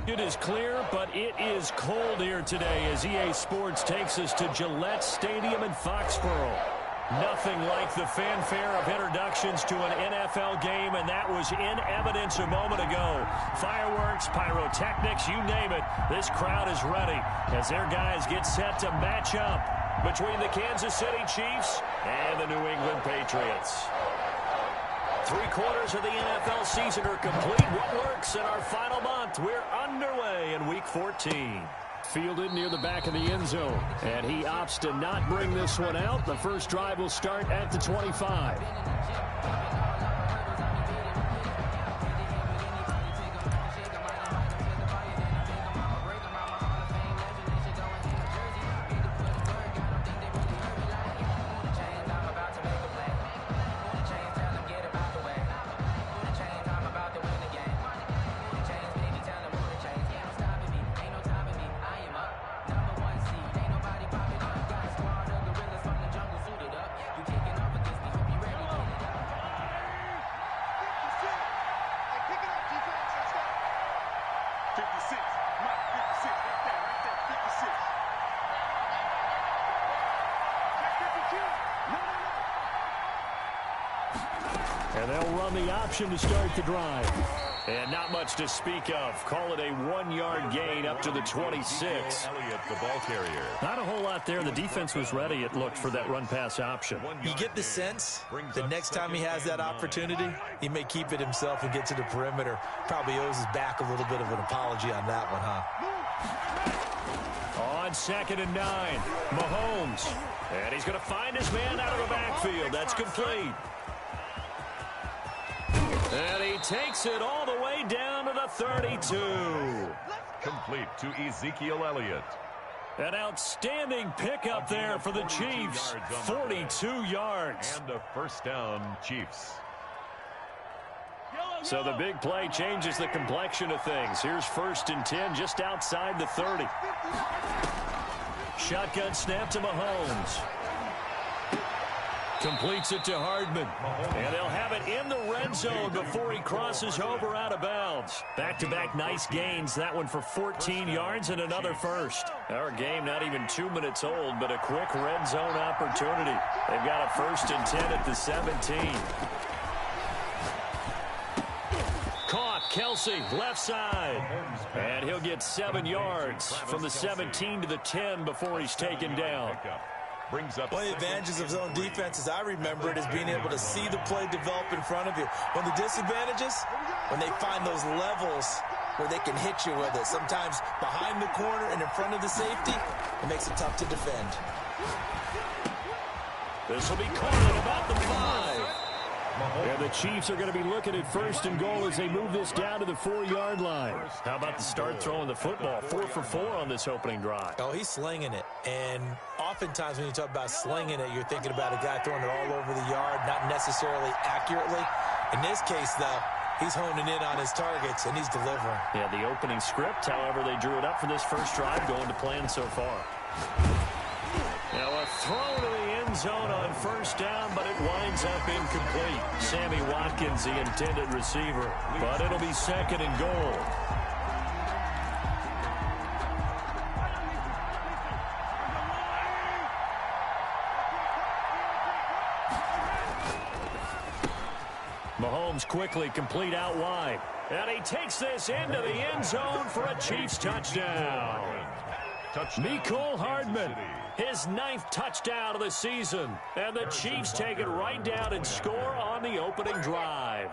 It is clear, but it is cold here today as EA Sports takes us to Gillette Stadium in Foxborough. Nothing like the fanfare of introductions to an NFL game, and that was in evidence a moment ago. Fireworks, pyrotechnics, you name it. This crowd is ready as their guys get set to match up between the Kansas City Chiefs and the New England Patriots. 3/4 of the NFL season are complete. What works in our final month? We're underway in Week 14. Fielded near the back of the end zone, and he opts to not bring this one out. The first drive will start at the 25. And they'll run the option to start the drive. And not much to speak of. Call it a 1-yard gain up to the 26. Elliott, the ball carrier. Not a whole lot there. The defense was ready, it looked, for that run-pass option. You get the sense the next time he has that opportunity, he may keep it himself and get to the perimeter. Probably owes his back a little bit of an apology on that one, huh? On 2nd and 9, Mahomes. And he's going to find his man out of the backfield. That's complete. And he takes it all the way down to the 32. Complete to Ezekiel Elliott. An outstanding pickup there for the Chiefs. 42 yards. And a first down, Chiefs. So the big play changes the complexion of things. Here's 1st and 10 just outside the 30. Shotgun snap to Mahomes. Completes it to Hardman. And they'll have it in the red zone before he crosses over out of bounds. Back-to-back nice gains. That one for 14 yards and another first. Our game not even 2 minutes old, but a quick red zone opportunity. They've got a 1st and 10 at the 17. Caught. Kelsey, left side. And he'll get 7 yards from the 17 to the 10 before he's taken down. Brings up one of the advantages of zone defense, as I remember it, is being able to see the play develop in front of you. One of the disadvantages, when they find those levels where they can hit you with it, sometimes behind the corner and in front of the safety, it makes it tough to defend. This will be caught at about the 5. And the Chiefs are going to be looking at 1st and goal as they move this down to the 4-yard line. How about the start throwing the football? 4 for 4 on this opening drive. Oh, he's slinging it. And oftentimes when you talk about slinging it, you're thinking about a guy throwing it all over the yard, not necessarily accurately. In this case, though, he's honing in on his targets, and he's delivering. Yeah, the opening script, however, they drew it up for this first drive, going to plan so far. Now a throw to the end zone on 1st down, but it winds up incomplete. Sammy Watkins, the intended receiver, but it'll be 2nd and goal. Mahomes quickly complete out wide. And he takes this into the end zone for a Chiefs touchdown. Mecole Hardman, his 9th touchdown of the season. And the Chiefs take it right down and score on the opening drive.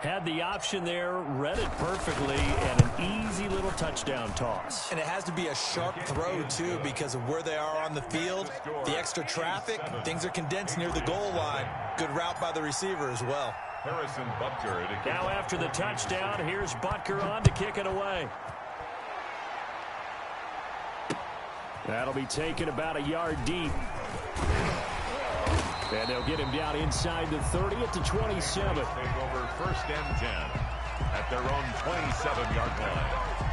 Had the option there, read it perfectly, and an easy little touchdown toss. And it has to be a sharp throw, too, because of where they are on the field, the extra traffic, things are condensed near the goal line. Good route by the receiver as well. Harrison Butker. Now after the touchdown, here's Butker on to kick it away. That'll be taken about a yard deep. And they'll get him down inside the 30 at the 27. Take over 1st and 10 at their own 27-yard line.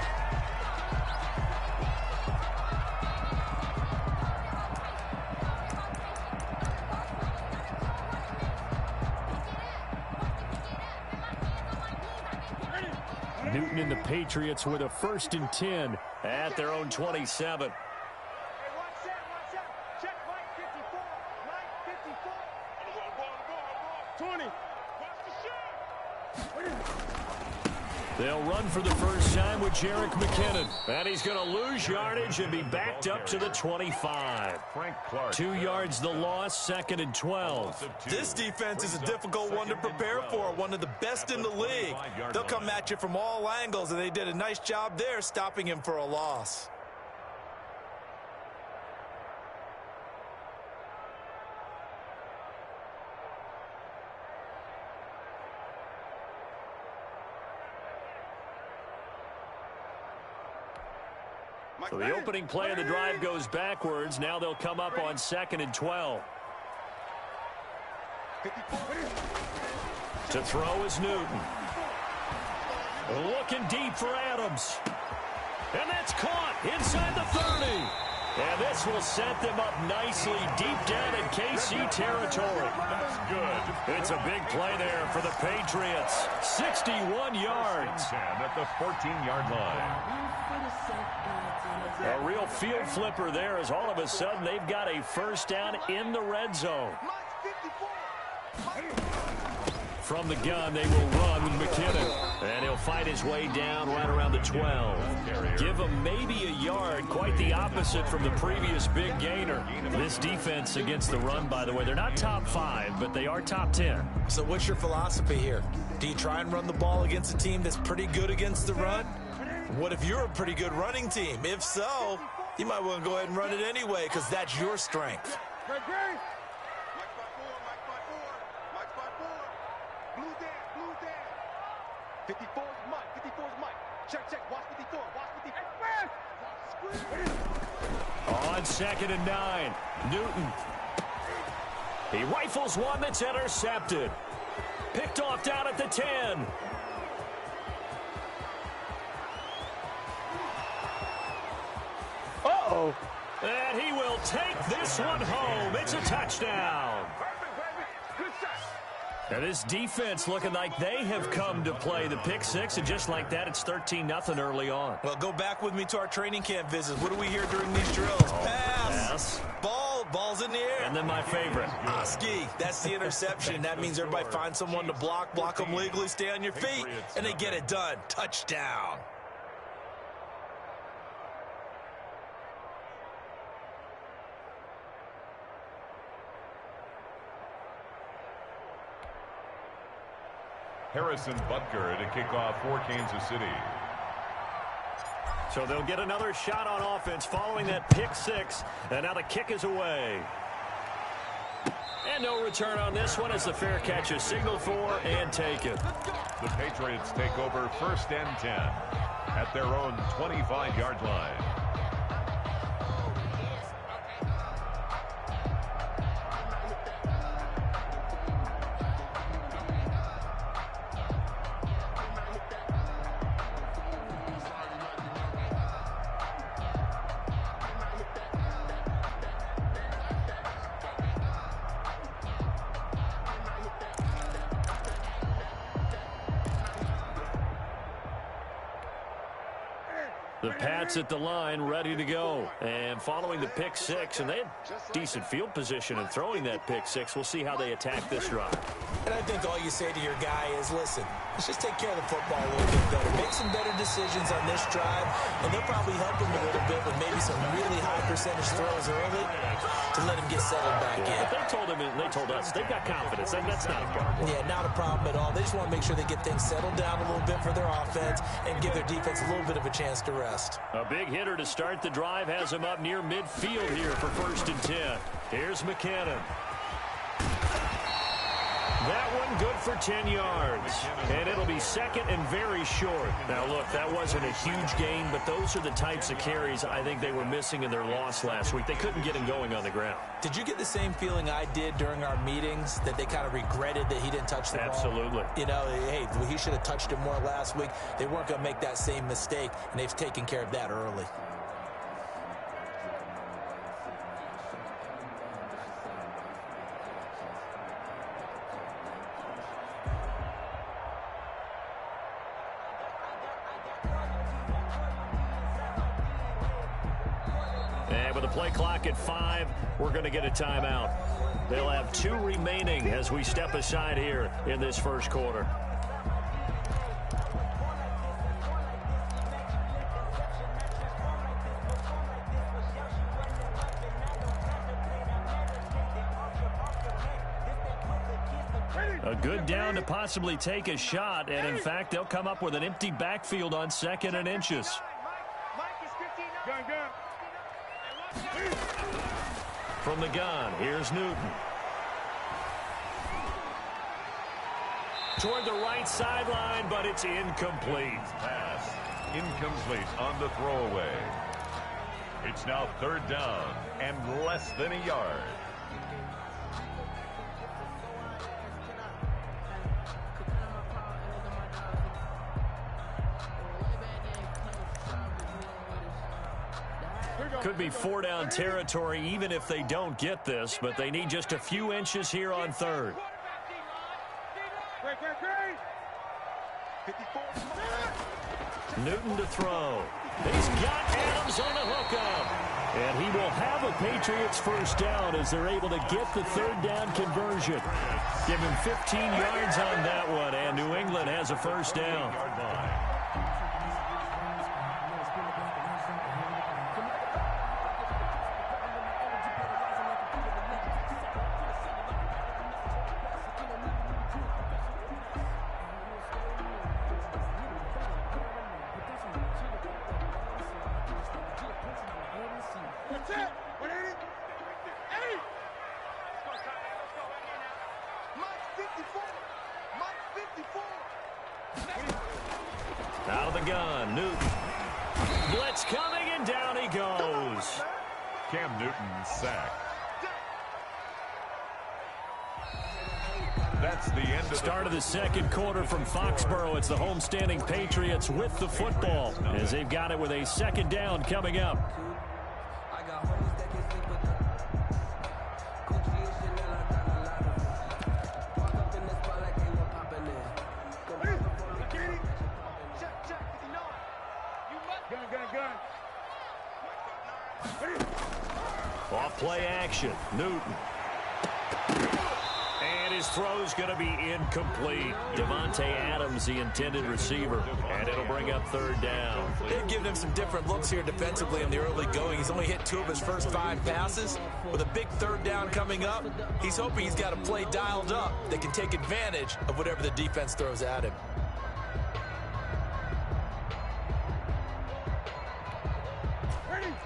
Newton in the Patriots with a 1st and 10 at their own 27. They'll run for the first time with Jerick McKinnon. And he's going to lose yardage and be backed up to the 25. 2 yards the loss, 2nd and 12. This defense is a difficult one to prepare for, one of the best in the league. They'll come at you from all angles, and they did a nice job there stopping him for a loss. So the opening play of the drive goes backwards. Now they'll come up on 2nd and 12. To throw is Newton. Looking deep for Adams. And that's caught inside the 30. And this will set them up nicely deep down in KC territory. That's good. It's a big play there for the Patriots. 61 yards. At the 14-yard line. A real field flipper there as all of a sudden they've got a first down in the red zone. From the gun, they will run with McKinnon. And he'll fight his way down right around the 12. Give him maybe a yard, quite the opposite from the previous big gainer. This defense against the run, by the way, they're not top 5, but they are top 10. So what's your philosophy here? Do you try and run the ball against a team that's pretty good against the run? What if you're a pretty good running team? If so, you might want to go ahead and run it anyway because that's your strength. On 2nd and 9, Newton. He rifles one that's intercepted. Picked off down at the 10. Uh-oh. And he will take this one home. It's a touchdown. Now this defense looking like they have come to play the pick six, and just like that, it's 13-0 early on. Well, go back with me to our training camp visits. What do we hear during these drills? Pass. Ball's in the air. And then my favorite. Ski. That's the interception. That means everybody finds someone to block them legally, stay on your feet, and they get it done. Touchdown. Harrison Butker to kick off for Kansas City. So they'll get another shot on offense following that pick six. And now the kick is away. And no return on this one as the fair catch is signaled for and taken. The Patriots take over 1st and 10 at their own 25-yard line. The Pats at the line, ready to go. And following the pick six, and they had decent field position in throwing that pick six. We'll see how they attack this drive. And I think all you say to your guy is, listen, let's just take care of the football a little bit better. Make some better decisions on this drive, and they'll probably help him a little bit with maybe some really high percentage throws early to let him get settled back in. They told him, and they told us, they've got confidence. That's not a problem. Yeah, not a problem at all. They just want to make sure they get things settled down a little bit for their offense and give their defense a little bit of a chance to rest. A big hitter to start the drive has him up near midfield here for 1st and 10. Here's McKinnon. That one good for 10 yards. And it'll be second and very short. Now, look, that wasn't a huge gain, but those are the types of carries I think they were missing in their loss last week. They couldn't get him going on the ground. Did you get the same feeling I did during our meetings, that they kind of regretted that he didn't touch the ball? Absolutely. You know, hey, he should have touched it more last week. They weren't going to make that same mistake, and they've taken care of that early. And with the play clock at 5, we're going to get a timeout. They'll have 2 remaining as we step aside here in this first quarter. A good down to possibly take a shot, and in fact, they'll come up with an empty backfield on 2nd and inches. From the gun, here's Newton. Toward the right sideline, but it's incomplete. Pass incomplete on the throwaway. It's now 3rd down and less than a yard. Could be 4-down territory even if they don't get this, but they need just a few inches here on 3rd. Newton to throw. He's got Adams on the hookup. And he will have a Patriots first down as they're able to get the 3rd down conversion. Give him 15 yards on that one, and New England has a first down. Out of the gun, Newton. Blitz coming, and down he goes. Cam Newton sacked. That's the end of Start of the second quarter from Foxborough. It's the homestanding Patriots with the football as they've got it with a 2nd down coming up. Off play action, Newton. And his throw's going to be incomplete. Devontae Adams, the intended receiver, and it'll bring up 3rd down. They've given him some different looks here defensively in the early going. He's only hit 2 of his first 5 passes. With a big 3rd down coming up, he's hoping he's got a play dialed up that can take advantage of whatever the defense throws at him.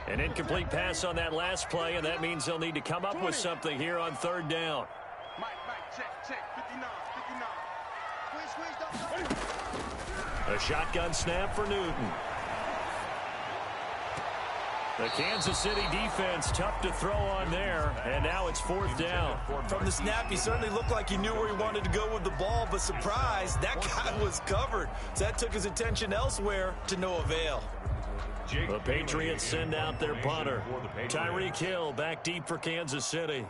An incomplete pass on that last play, and that means they'll need to come up with something here on 3rd down. A shotgun snap for Newton. The Kansas City defense tough to throw on there, and now it's 4th down. From the snap, he certainly looked like he knew where he wanted to go with the ball, but surprise, that guy was covered. So that took his attention elsewhere to no avail. The Patriots send out their punter. Tyreek Hill back deep for Kansas City.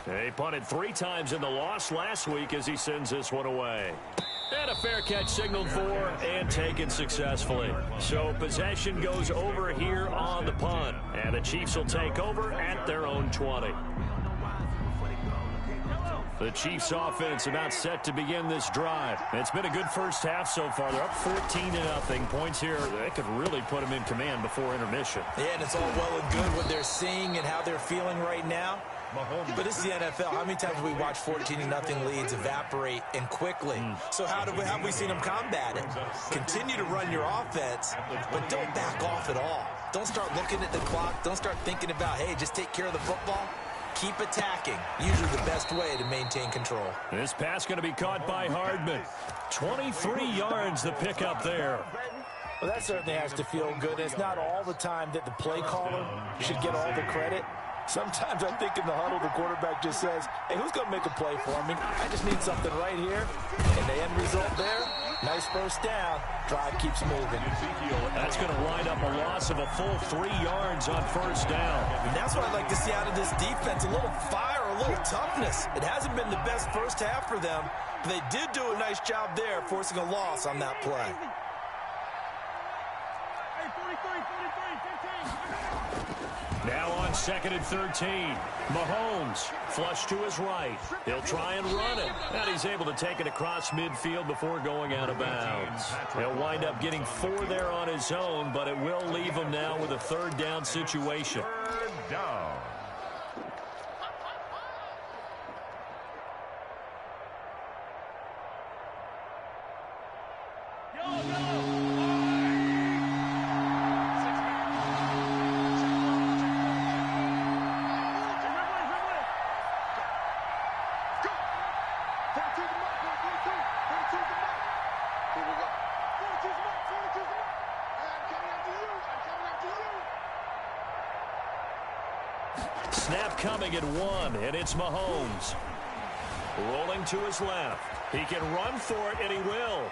They punted 3 times in the loss last week as he sends this one away. And a fair catch signaled for and taken successfully. So possession goes over here on the punt. And the Chiefs will take over at their own 20. The Chiefs offense about set to begin this drive. It's been a good first half so far. They're up 14-0. Points here, they could really put them in command before intermission. Yeah, and it's all well and good what they're seeing and how they're feeling right now. But this is the NFL. How many times have we watched 14-0 leads evaporate and quickly? So how have we seen them combat it? Continue to run your offense, but don't back off at all. Don't start looking at the clock. Don't start thinking about, hey, just take care of the football. Keep attacking. Usually the best way to maintain control. This pass going to be caught by Hardman. 23 yards the pickup there. Well, that certainly has to feel good. It's not all the time that the play caller should get all the credit. Sometimes I think in the huddle, the quarterback just says, hey, who's going to make a play for me? I just need something right here. And the end result there, nice first down. Drive keeps moving. That's going to wind up a loss of a full 3 yards on first down. And that's what I'd like to see out of this defense. A little fire, a a little toughness. It hasn't been the best first half for them, but they did do a nice job there, forcing a loss on that play. Now on 2nd and 13. Mahomes flush to his right. He'll try and run it. And he's able to take it across midfield before going out of bounds. He'll wind up getting 4 there on his own, but it will leave him now with a 3rd down situation. 3rd down. Snap coming at 1, and it's Mahomes. Rolling to his left. He can run for it, and he will.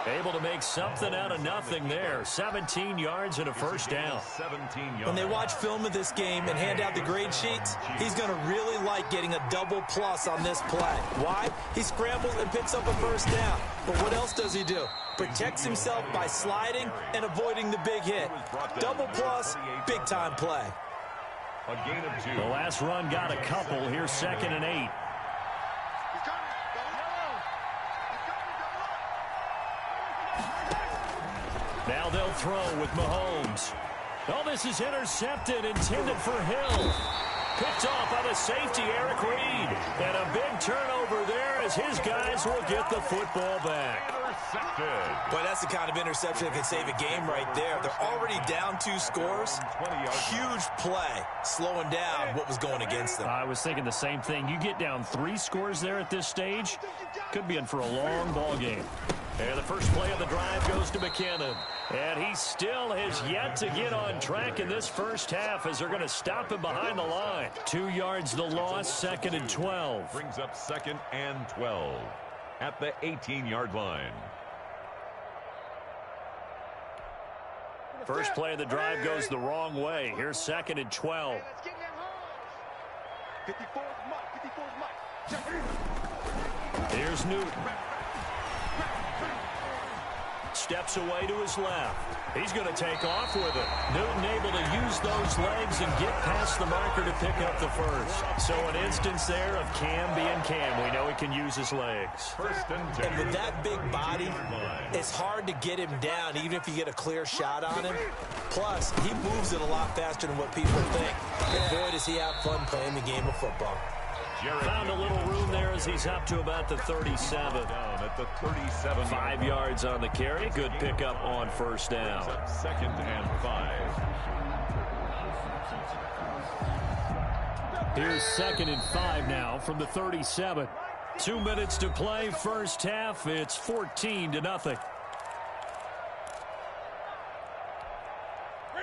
Able to make something out of nothing there. 17 yards and a 1st down. When they watch film of this game and hand out the grade sheets, he's going to really like getting a double plus on this play. Why? He scrambles and picks up a 1st down. But what else does he do? Protects himself by sliding and avoiding the big hit. Double plus, big-time play. A gain of 2. The last run got a couple. Here's 2nd and 8. Now they'll throw with Mahomes. Oh, this is intercepted, intended for Hill. Picked off by the safety, Eric Reed. And a big turnover there as his guys will get the football back. Intercepted. Boy, that's the kind of interception that can save a game right there. They're already down 2 scores. Huge play, slowing down what was going against them. I was thinking the same thing. You get down 3 scores there at this stage, could be in for a long ball game. And the first play of the drive goes to McKinnon. And he still has yet to get on track in this first half as they're going to stop him behind the line. 2 yards the loss, 2nd and 12. Brings up 2nd and 12 at the 18-yard line. First play of the drive goes the wrong way. Here's 2nd and 12. Here's Newton. Steps away to his left. He's going to take off with it. Newton able to use those legs and get past the marker to pick up the 1st. So an instance there of Cam being Cam. We know he can use his legs. 1st and 10. And with that big body, it's hard to get him down even if you get a clear shot on him. Plus, he moves it a lot faster than what people think. And boy, does he have fun playing the game of football. Found a little room there as he's up to about the 37. Down at the 37. 5 yards on the carry. Good pickup on 1st down. 2nd and 5. Here's 2nd and 5 now from the 37. 2 minutes to play, first half. It's 14-0.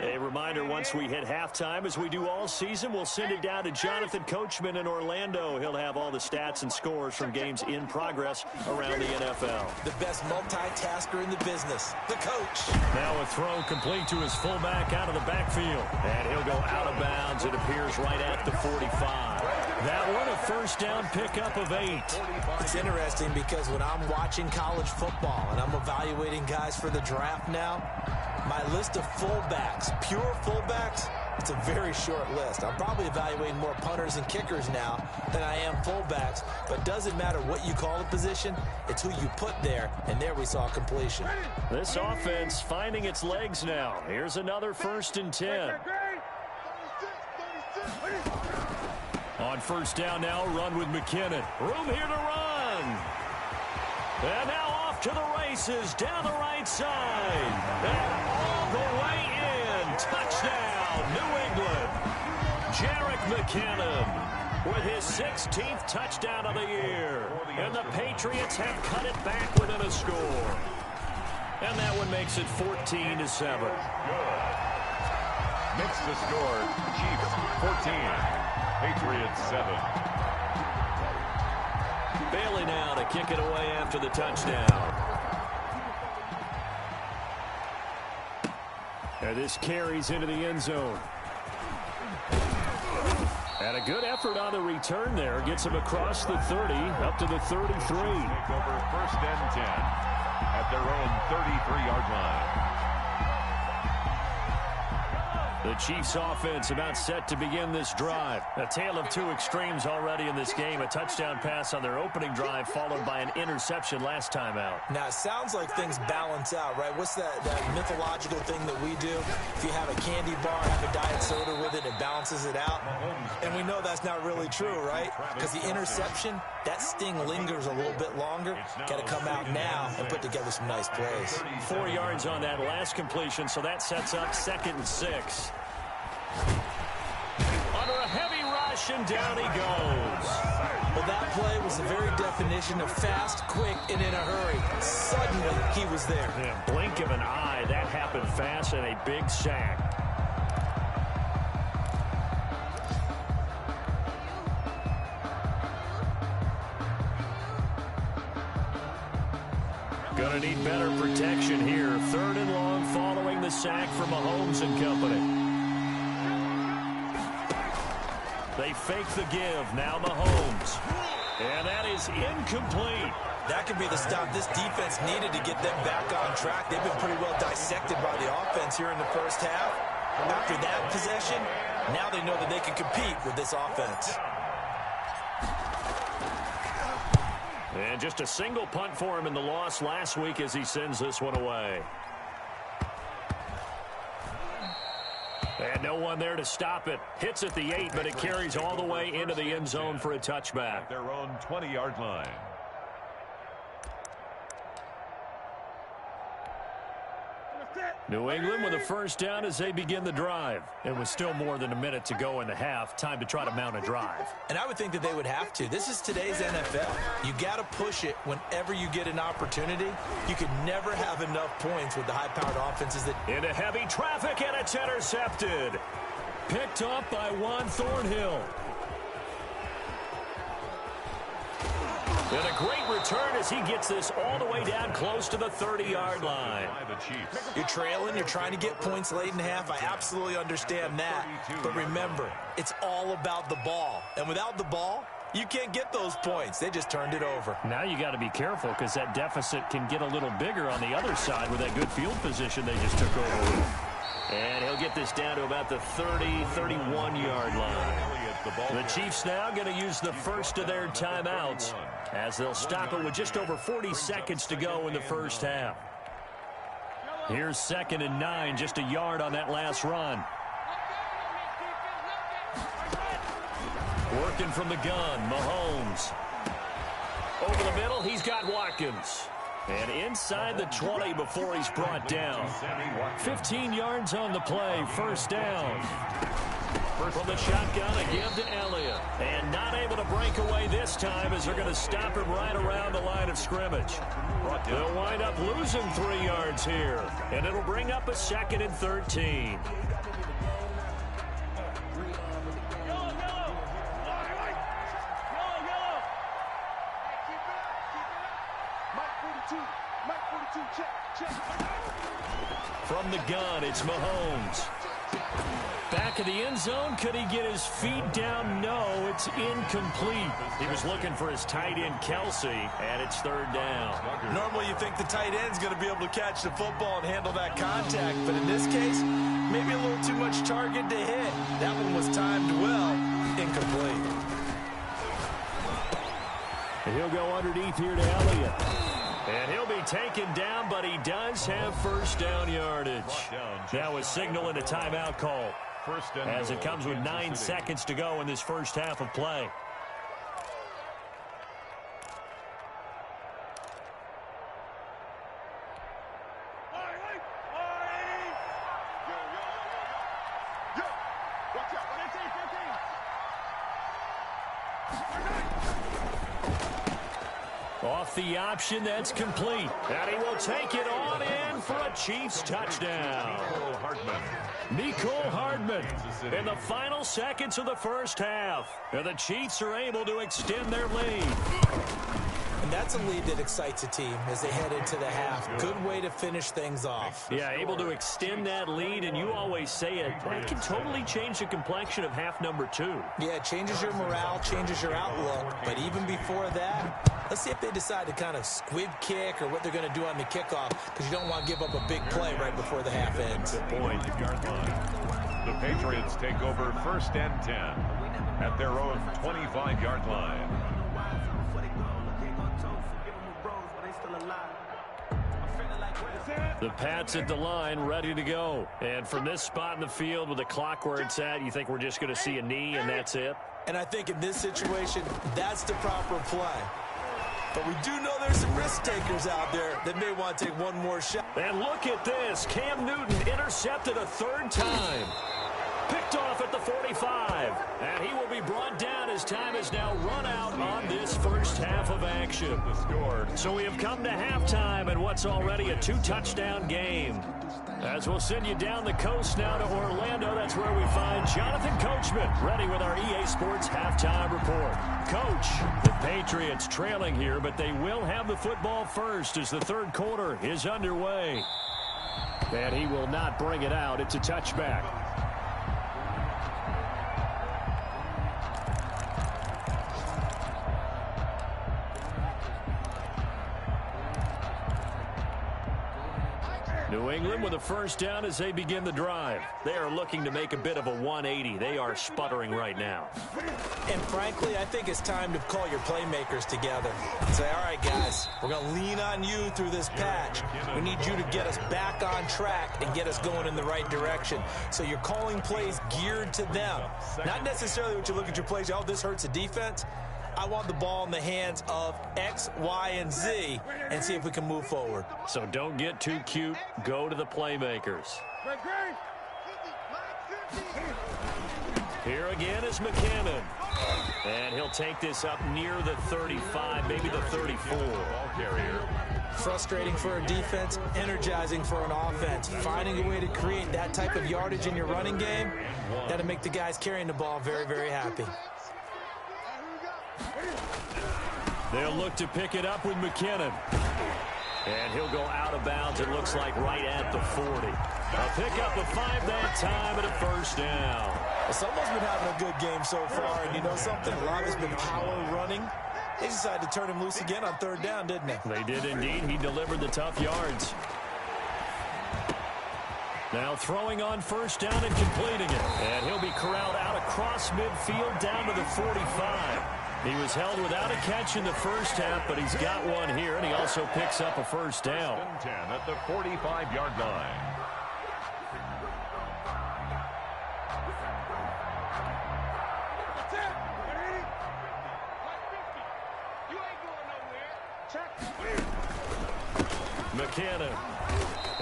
A reminder, once we hit halftime, as we do all season, we'll send it down to Jonathan Coachman in Orlando. He'll have all the stats and scores from games in progress around the NFL. The best multitasker in the business, the coach. Now a throw complete to his fullback out of the backfield. And he'll go out of bounds, it appears, right at the 45. That one a 1st down pickup of 8. It's interesting because when I'm watching college football and I'm evaluating guys for the draft now, my list of fullbacks, pure fullbacks, it's a very short list. I'm probably evaluating more punters and kickers now than I am fullbacks, but doesn't matter what you call a position, it's who you put there, and there we saw completion. This offense finding its legs now. Here's another 1st and 10. On 1st down now, run with McKinnon. Room here to run. And now off to the races down the right side. And all the way in. Touchdown, New England. Jerick McKinnon with his 16th touchdown of the year. And the Patriots have cut it back within a score. And that one makes it 14-7. Makes the score. Chiefs 14. Patriots 7. Bailey now to kick it away after the touchdown. And this carries into the end zone. And a good effort on the return there. Gets him across the 30, up to the 33. Take over 1st and 10 at their own 33-yard line. The Chiefs offense about set to begin this drive. A tale of two extremes already in this game. A touchdown pass on their opening drive followed by an interception last time out. Now, it sounds like things balance out, right? What's that mythological thing that we do? If you have a candy bar, have a diet soda with it, it balances it out. And we know that's not really true, right? Because the interception, that sting lingers a little bit longer. Got to come out now and put together some nice plays. 4 yards on that last completion, so that sets up 2nd and 6. Under a heavy rush, and down he goes. Well, that play was the very definition of fast, quick, and in a hurry. Suddenly, he was there. Yeah, blink of an eye, that happened fast, and a big sack. Gonna need better protection here. 3rd and long following the sack from Mahomes and company. They fake the give. Now Mahomes. And that is incomplete. That could be the stop this defense needed to get them back on track. They've been pretty well dissected by the offense here in the first half. After that possession, now they know that they can compete with this offense. And just a single punt for him in the loss last week as he sends this one away. And no one there to stop it. Hits at the 8, but it carries all the way into the end zone for a touchback. Their own 20-yard line. New England with a first down as they begin the drive. And with still more than a minute to go in the half, time to try to mount a drive. And I would think that they would have to. This is today's NFL. You got to push it whenever you get an opportunity. You can never have enough points with the high-powered offenses that... Into heavy traffic, and it's intercepted. Picked up by Juan Thornhill. And a great return as he gets this all the way down close to the 30-yard line. You're trailing, you're trying to get points late in half. I absolutely understand that. But remember, it's all about the ball. And without the ball, you can't get those points. They just turned it over. Now you got to be careful because that deficit can get a little bigger on the other side with that good field position they just took over with. And he'll get this down to about the 30, 31-yard line. The Chiefs now going to use the first of their timeouts as they'll stop it with just over 40 seconds to go in the first half. Here's 2nd and 9, just a yard on that last run. Working from the gun, Mahomes. Over the middle, he's got Watkins. And inside the 20 before he's brought down. 15 yards on the play, first down. From the shotgun, a give to Elliott. And not able to break away this time as they're going to stop him right around the line of scrimmage. They'll wind up losing 3 yards here. And it'll bring up a 2nd and 13. From the gun, it's Mahomes. Back of the end zone, could he get his feet down? No, it's incomplete. He was looking for his tight end, Kelsey, and it's 3rd down. Normally you think the tight end's going to be able to catch the football and handle that contact, but in this case, maybe a little too much target to hit. That one was timed well, incomplete. And he'll go underneath here to Elliott. And he'll be taken down, but he does have first down yardage. Now a signal and a timeout call as it comes with 9 seconds to go in this first half of play. Off the option, that's complete. And he will take it on in for a Chiefs touchdown. Mecole Hardman in the final seconds of the first half. And the Chiefs are able to extend their lead. And that's a lead that excites a team as they head into the half. Good way to finish things off. Yeah, able to extend that lead, and you always say it, that can totally change the complexion of half number 2. Yeah, it changes your morale, changes your outlook. But even before that, let's see if they decide to kind of squib kick or what they're going to do on the kickoff, because you don't want to give up a big play right before the half ends. Good point. The Patriots take over 1st and 10 at their own 25-yard line. The Pats at the line, ready to go. And from this spot in the field with the clock where it's at, you think we're just going to see a knee and that's it? And I think in this situation, that's the proper play. But we do know there's some risk takers out there that may want to take one more shot. And look at this. Cam Newton intercepted a 3rd time. Picked off at the 45. And he will be brought down as time is now run out on this first half of action. So we have come to halftime in what's already a 2-touchdown game. As we'll send you down the coast now to Orlando, that's where we find Jonathan Coachman ready with our EA Sports halftime report. Coach, the Patriots trailing here, but they will have the football first as the 3rd quarter is underway. And he will not bring it out. It's a touchback. New England with a 1st down as they begin the drive. They are looking to make a bit of a 180. They are sputtering right now. And frankly, I think it's time to call your playmakers together. Say, all right, guys, we're going to lean on you through this patch. We need you to get us back on track and get us going in the right direction. So you're calling plays geared to them. Not necessarily what you look at your plays, oh, this hurts the defense. I want the ball in the hands of X, Y, and Z and see if we can move forward. So don't get too cute. Go to the playmakers. Here again is McKinnon. And he'll take this up near the 35, maybe the 34. Ball carrier. Frustrating for a defense, energizing for an offense. Finding a way to create that type of yardage in your running game, that'll make the guys carrying the ball very, very happy. They'll look to pick it up with McKinnon. And he'll go out of bounds, it looks like, right at the 40. A pickup of 5 that time and a 1st down. Well, someone's been having a good game so far, and you know something? A lot has been power running. They decided to turn him loose again on 3rd down, didn't they? They did indeed. He delivered the tough yards. Now throwing on 1st down and completing it. And he'll be corralled out across midfield down to the 45. He was held without a catch in the 1st half, but he's got one here, and he also picks up a 1st down. 10 at the 45-yard line. McKinnon.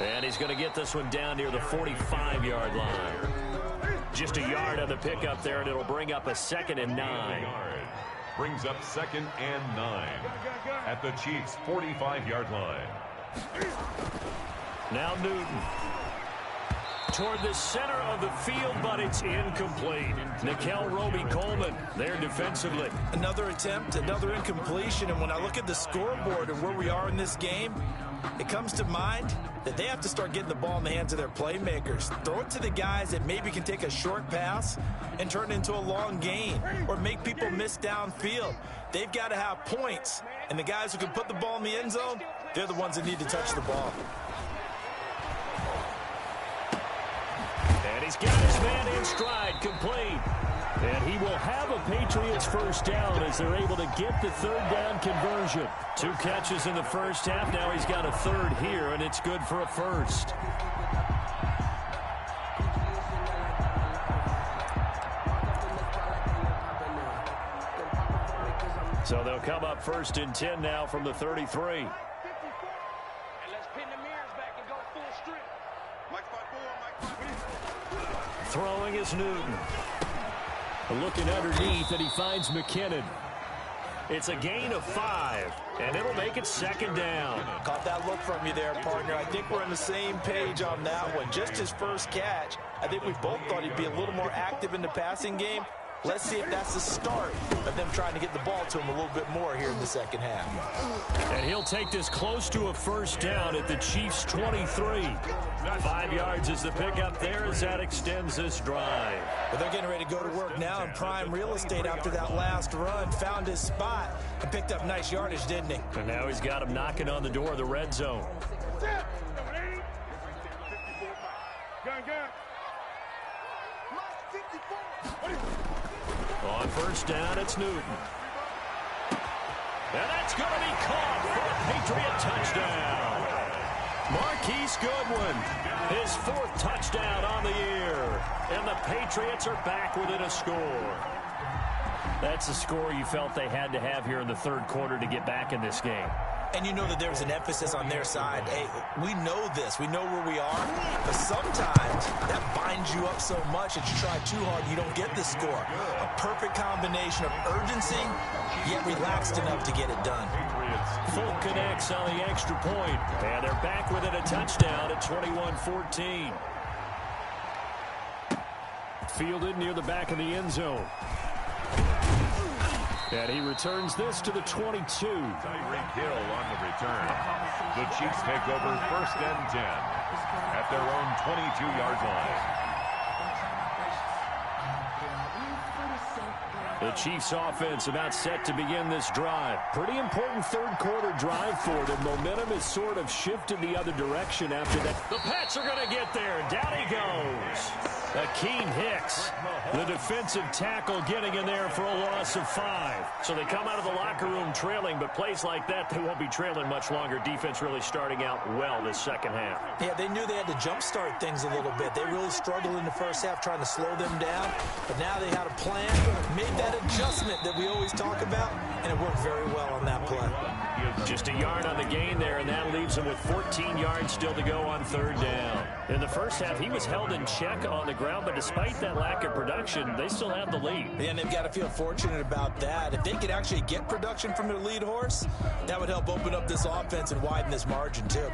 And he's going to get this one down near the 45-yard line. Just a yard on the pickup there, and it'll bring up a 2nd and 9. Brings up 2nd and 9 at the Chiefs' 45-yard line. Now Newton. Toward the center of the field, but it's incomplete. Nickel Roby-Coleman there defensively. Another attempt, another incompletion, and when I look at the scoreboard and where we are in this game, it comes to mind that they have to start getting the ball in the hands of their playmakers. Throw it to the guys that maybe can take a short pass and turn it into a long gain or make people miss downfield. They've got to have points, and the guys who can put the ball in the end zone, they're the ones that need to touch the ball. And he's got his man in stride, complete. And he will have a Patriots 1st down as they're able to get the 3rd down conversion. 2 catches in the 1st half. Now he's got a 3rd here, and it's good for a 1st. So they'll come up 1st and 10 now from the 33. Throwing is Newton. Looking underneath, and he finds McKinnon. It's a gain of 5, and it'll make it 2nd down. Caught that look from you there, partner. I think we're on the same page on that one. Just his 1st catch. I think we both thought he'd be a little more active in the passing game. Let's see if that's the start of them trying to get the ball to him a little bit more here in the second half. And he'll take this close to a first down at the Chiefs' 23. 5 yards is the pickup there as that extends this drive. But they're getting ready to go to work now in prime real estate after that last run. Found his spot and picked up nice yardage, didn't he? And now he's got him knocking on the door of the red zone. On first down, it's Newton. And that's going to be caught for a Patriot touchdown. Marquise Goodwin, his 4th touchdown on the year. And the Patriots are back within a score. That's a score you felt they had to have here in the third quarter to get back in this game. And you know that there was an emphasis on their side. Hey, we know this. We know where we are. But sometimes that binds you up so much that you try too hard, you don't get the score. A perfect combination of urgency, yet relaxed enough to get it done. Full connects on the extra point. And they're back within a touchdown at 21-14. Fielded near the back of the end zone. And he returns this to the 22. Tyreek Hill on the return. The Chiefs take over 1st and 10 at their own 22-yard line. The Chiefs offense about set to begin this drive. Pretty important third quarter drive for them. Momentum has sort of shifted the other direction after that. The Pats are going to get there. Down he goes. Akeem Hicks, the defensive tackle, getting in there for a loss of 5. So they come out of the locker room trailing, but plays like that, they won't be trailing much longer. Defense really starting out well this second half. Yeah, they knew they had to jumpstart things a little bit. They really struggled in the first half trying to slow them down, but now they had a plan, made that adjustment that we always talk about, and it worked very well on that play. Just a yard on the gain there, and that leaves him with 14 yards still to go on third down. In the first half, he was held in check on the ground, but despite that lack of production, they still have the lead. And they've got to feel fortunate about that. If they could actually get production from their lead horse, that would help open up this offense and widen this margin, too.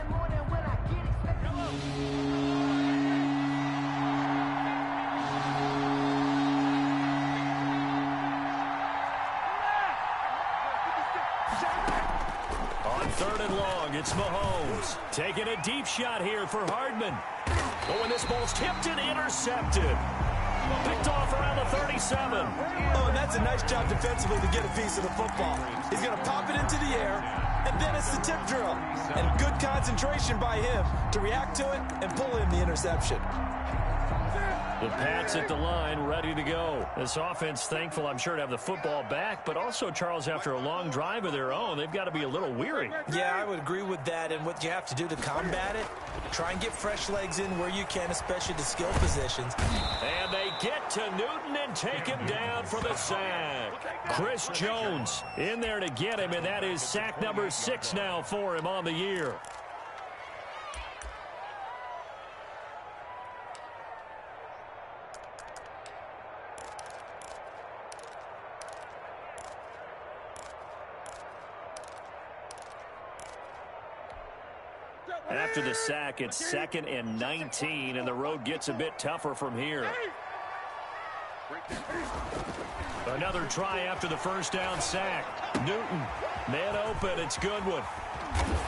Third and long, it's Mahomes. Taking a deep shot here for Hardman. Oh, and this ball's tipped and intercepted. Picked off around the 37. Oh, and that's a nice job defensively to get a piece of the football. He's going to pop it into the air, and then it's the tip drill. And good concentration by him to react to it and pull in the interception. The Pats at the line, ready to go. This offense thankful, I'm sure, to have the football back, but also, Charles, after a long drive of their own, they've got to be a little weary. Yeah, I would agree with that, and what you have to do to combat it, try and get fresh legs in where you can, especially the skill positions. And they get to Newton and take him down for the sack. Chris Jones in there to get him, and that is sack number 6 now for him on the year. After the sack, it's 2nd and 19, and the road gets a bit tougher from here. Another try after the first down sack. Newton, man open, it's Goodwin.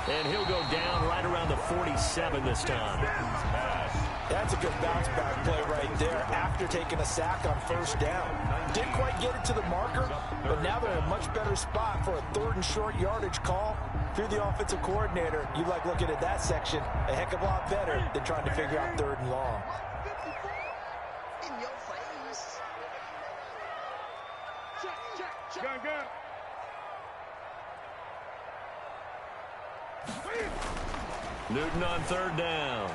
And he'll go down right around the 47 this time. That's a good bounce back play right there after taking a sack on first down. Didn't quite get it to the marker, but now they're in a much better spot for a 3rd and short yardage call. If you're the offensive coordinator, you like looking at that section a heck of a lot better than trying to figure out 3rd and long. Newton on 3rd down.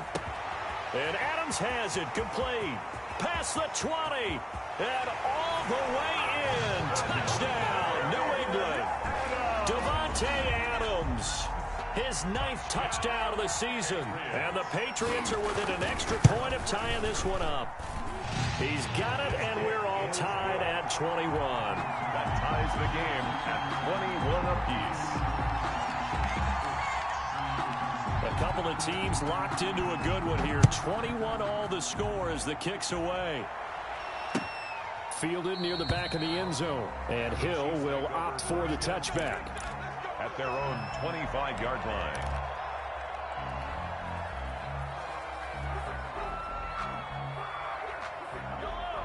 And Adams has it, complete. Past the 20. And all the way in. Touchdown, New England. Davante Adams. His 9th touchdown of the season. And the Patriots are within an extra point of tying this one up. He's got it, and we're all tied at 21. That ties the game at 21 apiece. A couple of teams locked into a good one here. 21 all the score as the kick's away. Fielded near the back of the end zone. And Hill will opt for the touchback. At their own 25-yard line.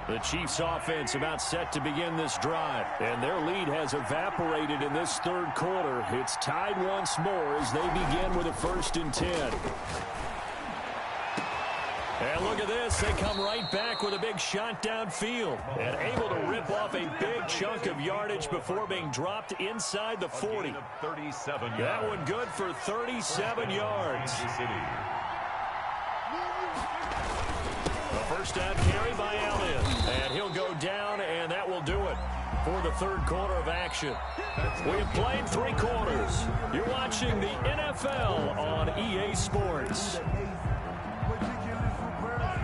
The Chiefs offense about set to begin this drive. And their lead has evaporated in this third quarter. It's tied once more as they begin with a 1st and 10. And look at this. They come right back with a big shot downfield. And able to rip off a big chunk of yardage before being dropped inside the 40. 37 yards. That one good for 37 yards. A first down carry by Elliott. And he'll go down, and that will do it for the third quarter of action. We have played 3 quarters. You're watching the NFL on EA Sports.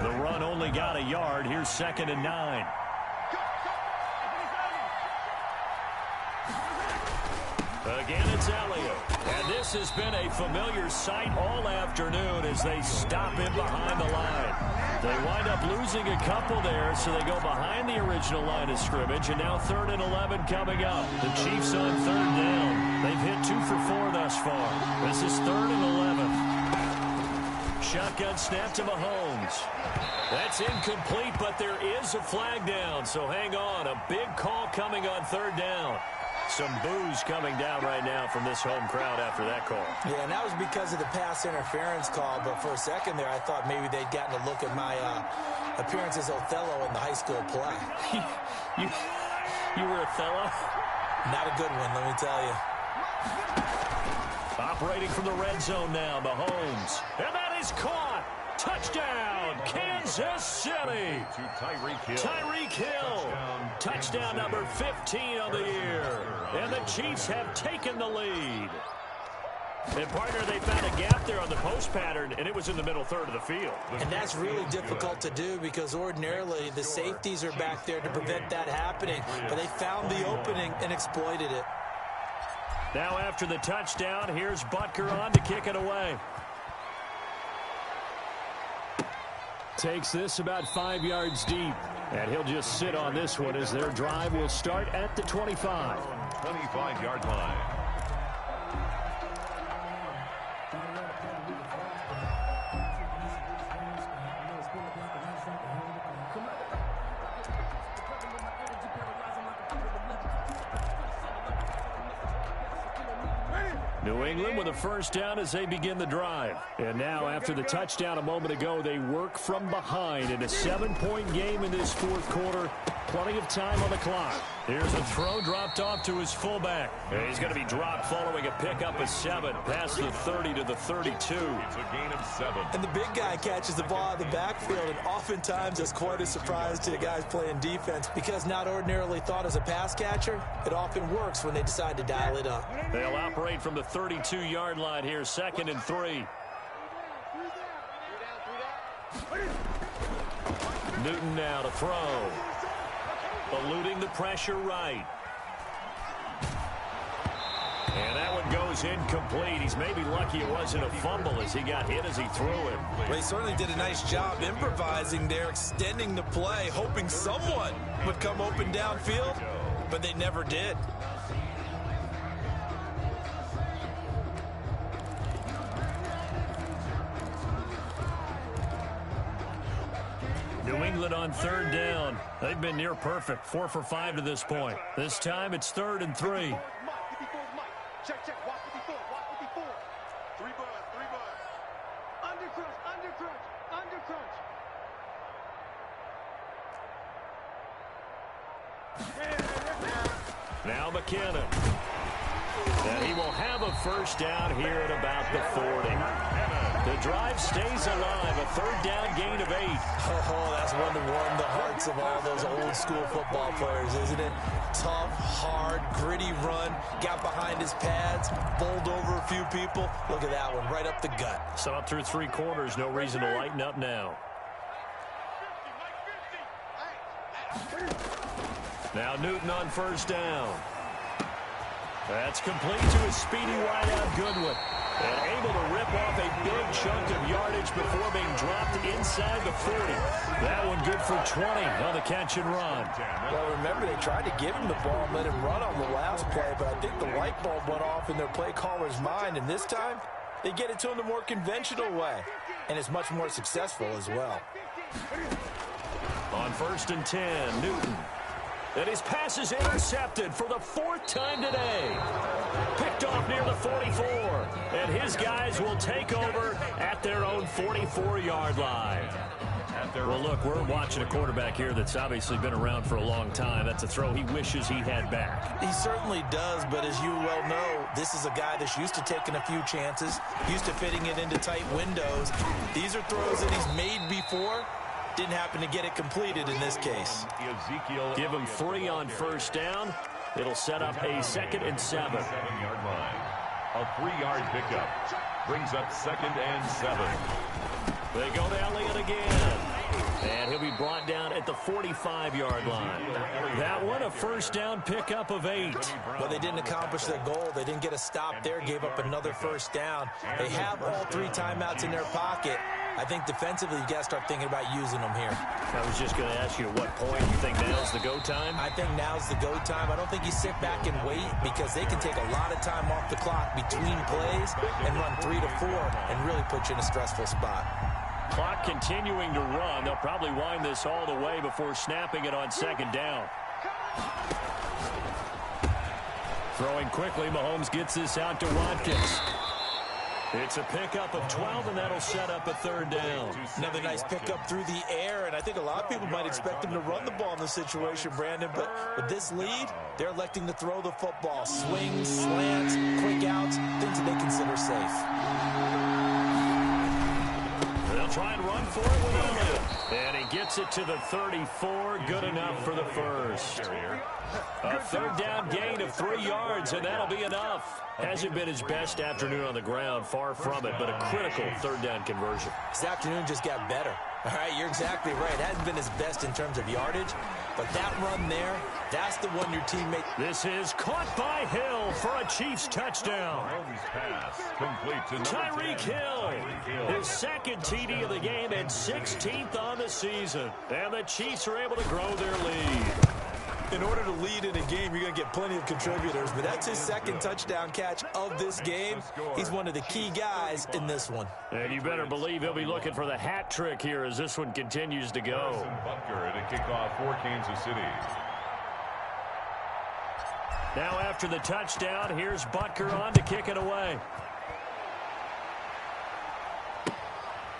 The run only got a yard. Here's 2nd and 9. Again, it's Elliott. And this has been a familiar sight all afternoon as they stop him behind the line. They wind up losing a couple there, so they go behind the original line of scrimmage. And now 3rd and 11 coming up. The Chiefs on 3rd down. They've hit 2 for 4 thus far. This is 3rd and 11. Shotgun snap to Mahomes. That's incomplete, but there is a flag down, so hang on. A big call coming on 3rd down. Some boos coming down right now from this home crowd after that call. Yeah, and that was because of the pass interference call, but for a second there, I thought maybe they'd gotten a look at my appearance as Othello in the high school play. You were Othello? Not a good one, let me tell you. Operating from the red zone now, Mahomes. And that is caught. Touchdown, Kansas City. To Tyreek Hill. Tyreek Hill. Touchdown number 15 on the year. And the Chiefs have taken the lead. And, partner, they found a gap there on the post pattern, and it was in the middle third of the field. And that's really difficult to do because ordinarily the safeties are back there to prevent that happening. But they found the opening and exploited it. Now after the touchdown, here's Butker on to kick it away. Takes this about 5 yards deep. And he'll just sit on this one as their drive will start at the 25. 25-yard line. New England with a first down as they begin the drive. And now after the touchdown a moment ago, they work from behind in a 7-point game in this fourth quarter. Plenty of time on the clock. Here's a throw dropped off to his fullback. And he's going to be dropped following a pickup of 7 past the 30 to the 32. It's a gain of 7. And the big guy catches the ball out of the backfield, and oftentimes it's quite a surprise to the guys playing defense because not ordinarily thought as a pass catcher, it often works when they decide to dial it up. They'll operate from the 32-yard line here, 2nd and 3. Newton now to throw. Eluding the pressure right. And that one goes incomplete. He's maybe lucky it wasn't a fumble as he got hit as he threw it. Well, he certainly did a nice job improvising there, extending the play, hoping someone would come open downfield, but they never did. New England on 3rd down. They've been near perfect, 4 for 5 to this point. This time it's 3rd and 3. Check, walk 54, walk 54. 3 bud. Under crunch. Now McKinnon. And he will have a first down here at about the 40. The drive stays alive, a 3rd down gain of 8. Oh, that's one to warm the hearts of all those old school football players, isn't it? Tough, hard, gritty run, got behind his pads, bowled over a few people. Look at that one, right up the gut. So up through 3 quarters, no reason to lighten up now. Now Newton on first down. That's complete to his speedy wideout Goodwin. And able to rip off a big chunk of yardage before being dropped inside the 40. That one good for 20 on the catch and run. Well, remember, they tried to give him the ball and let him run on the last play, but I think the light bulb went off in their play caller's mind, and this time they get it to him the more conventional way, and it's much more successful as well. On 1st and 10, Newton. And his pass is intercepted for the 4th time today. Picked off near the 44. And his guys will take over at their own 44-yard line. Well, look, we're watching a quarterback here that's obviously been around for a long time. That's a throw he wishes he had back. He certainly does, but as you well know, this is a guy that's used to taking a few chances, used to fitting it into tight windows. These are throws that he's made before. Didn't happen to get it completed in this case. Give him 3 on 1st down. It'll set up a 2nd and 7. 7-yard line. A 3-yard pickup brings up 2nd and 7. They go to Elliott again. And he'll be brought down at the 45-yard line. That one, a 1st down pickup of 8. Well, they didn't accomplish their goal. They didn't get a stop there, gave up another 1st down. They have all 3 timeouts in their pocket. I think defensively, you got to start thinking about using them here. I was just going to ask you at what point you think now's the go time? I think now's the go time. I don't think you sit back and wait because they can take a lot of time off the clock between plays and run 3 to 4 and really put you in a stressful spot. Clock continuing to run. They'll probably wind this all the way before snapping it on 2nd down. Throwing quickly, Mahomes gets this out to Watkins. It's a pickup of 12, and that'll set up a 3rd down. Another nice pickup through the air, and I think a lot of people might expect him to run the ball in this situation, Brandon, but with this lead, they're electing to throw the football. Swings, slants, quick outs, things that they consider safe. They'll try and run for it with Elliott. And he gets it to the 34. Good enough for the 1st. A 3rd down gain of 3 yards, and that'll be enough. Hasn't been his best afternoon on the ground, far from it, but a critical 3rd down conversion. This afternoon just got better. All right, you're exactly right. It hasn't been his best in terms of yardage, but that run there, that's the one your teammate. This is caught by Hill for a Chiefs touchdown. Tyreek Hill, his 2nd TD of the game and 16th on the season. And the Chiefs are able to grow their lead. In order to lead in a game, you're going to get plenty of contributors, but that's his 2nd touchdown catch of this game. He's one of the key guys in this one. And you better believe he'll be looking for the hat trick here as this one continues to go. Butker at a kickoff for Kansas City. Now after the touchdown, here's Butker on to kick it away.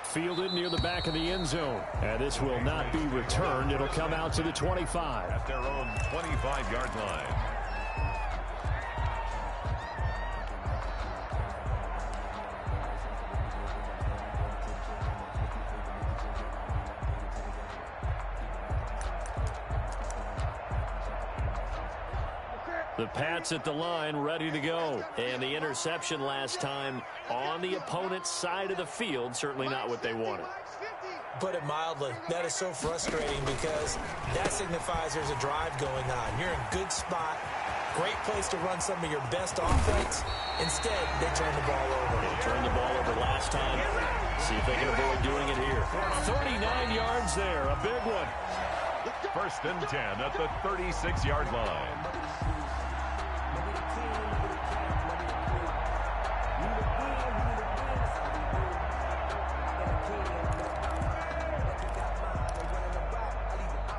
Fielded near the back of the end zone. And this will not be returned. It'll come out to the 25. At their own 25-yard line. The Pats at the line, ready to go. And the interception last time on the opponent's side of the field, certainly not what they wanted. Put it mildly, that is so frustrating because that signifies there's a drive going on. You're in a good spot, great place to run some of your best offense. Instead, they turn the ball over. They turned the ball over last time. See if they can avoid doing it here. 39 yards there, a big one. 1st and 10 at the 36-yard line.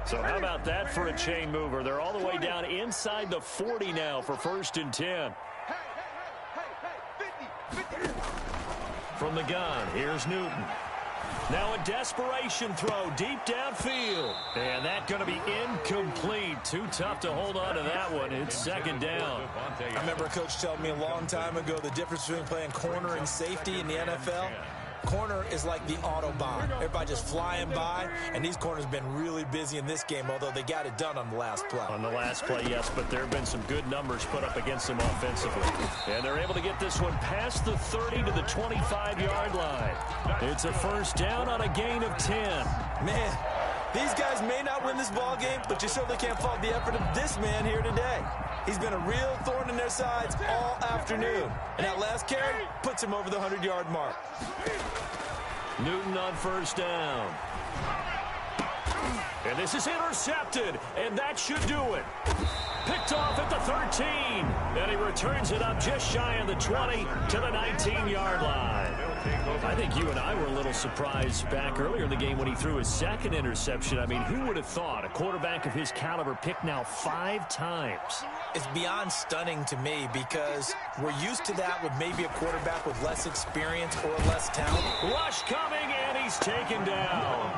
So how about that for a chain mover? They're all the way down inside the 40 now for 1st and 10. From the gun, here's Newton. Now a desperation throw deep downfield. And that's going to be incomplete. Too tough to hold on to that one. It's 2nd down. I remember a coach telling me a long time ago the difference between playing corner and safety in the NFL. Corner is like the Autobahn. Everybody just flying by, and these corners have been really busy in this game, although they got it done on the last play. On the last play, yes, but there have been some good numbers put up against them offensively. And they're able to get this one past the 30 to the 25-yard line. It's a 1st down on a gain of 10. Man, These guys may not win this ball game, but you certainly can't fault the effort of this man here today. He's been a real thorn in their sides all afternoon. And that last carry puts him over the 100-yard mark. Newton on first down. And this is intercepted, and that should do it. Picked off at the 13, and he returns it up just shy of the 20 to the 19-yard line. I think you and I were a little surprised back earlier in the game when he threw his second interception. I mean, who would have thought a quarterback of his caliber picked now 5 times? It's beyond stunning to me because we're used to that with maybe a quarterback with less experience or less talent. Rush coming, and he's taken down.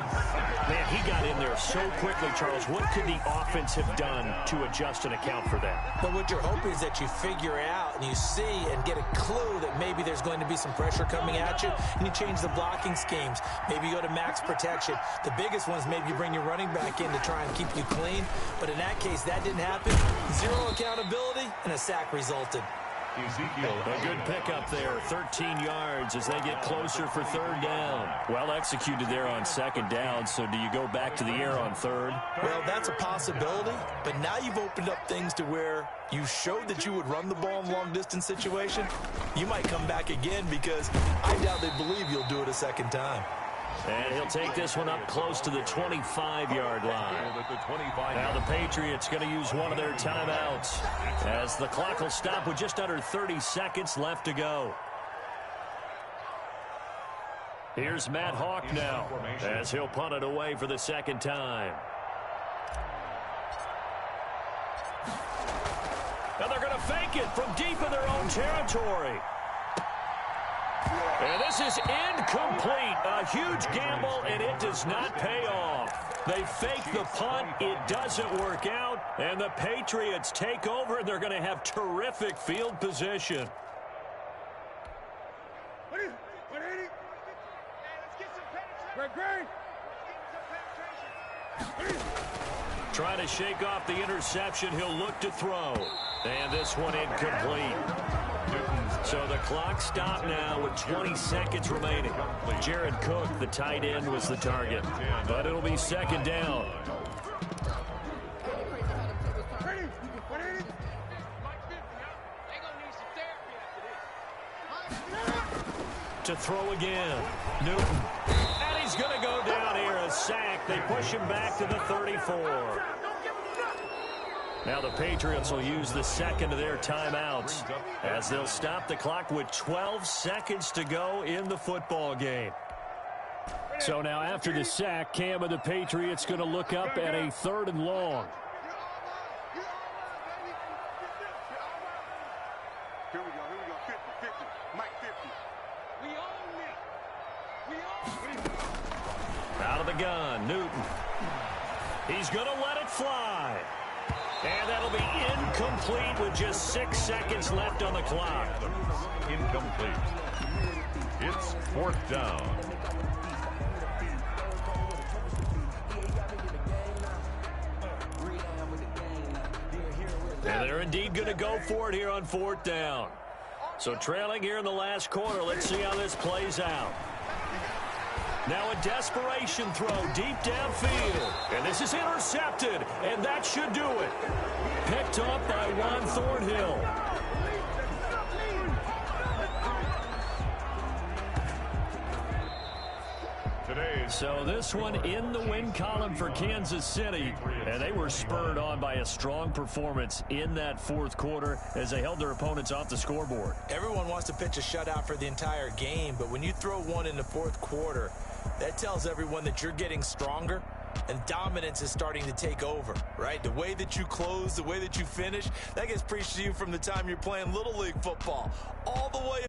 Man, he got in there so quickly, Charles. What could the offense have done to adjust and account for that? But what you're hoping is that you figure out and you see and get a clue that maybe there's going to be some pressure coming at you, and you change the blocking schemes. Maybe you go to max protection. The biggest one is maybe you bring your running back in to try and keep you clean. But in that case, that didn't happen. 0 accountability, and a sack resulted. A good pickup there, 13 yards as they get closer for third down. Well executed there on second down, so do you go back to the air on third? Well, that's a possibility, but now you've opened up things to where you showed that you would run the ball in long-distance situation. You might come back again because I doubt they believe you'll do it a second time. And he'll take this one up close to the 25-yard line. Now the Patriots going to use one of their timeouts as the clock will stop with just under 30 seconds left to go. Here's Matt Hawk now as he'll punt it away for the second time. And they're going to fake it from deep in their own territory. And this is incomplete. A huge gamble, and it does not pay off. They fake the punt. It doesn't work out. And the Patriots take over, and they're going to have terrific field position. Trying to shake off the interception. He'll look to throw. And this one incomplete. So the clock stopped now with 20 seconds remaining. Jared Cook, the tight end, was the target. But it'll be second down. To throw again. Newton. And he's going to go down here, a sack. They push him back to the 34. Now the Patriots will use the second of their timeouts as they'll stop the clock with 12 seconds to go in the football game. So now after the sack, Cam and the Patriots going to look up at a 3rd and long. Here we go, 50, 50, Mike 50. We own it. Out of the gun, Newton. He's going to let it fly. And that'll be incomplete with just 6 seconds left on the clock. Incomplete. It's 4th down. And they're indeed going to go for it here on 4th down. So trailing here in the last quarter. Let's see how this plays out. Now a desperation throw deep downfield. And this is intercepted, and that should do it. Picked up by Juan Thornhill. So this one in the win column for Kansas City, and they were spurred on by a strong performance in that 4th quarter as they held their opponents off the scoreboard. Everyone wants to pitch a shutout for the entire game, but when you throw one in the 4th quarter, that tells everyone that you're getting stronger and dominance is starting to take over, right? The way that you close, the way that you finish, that gets preached to you from the time you're playing Little League football all the way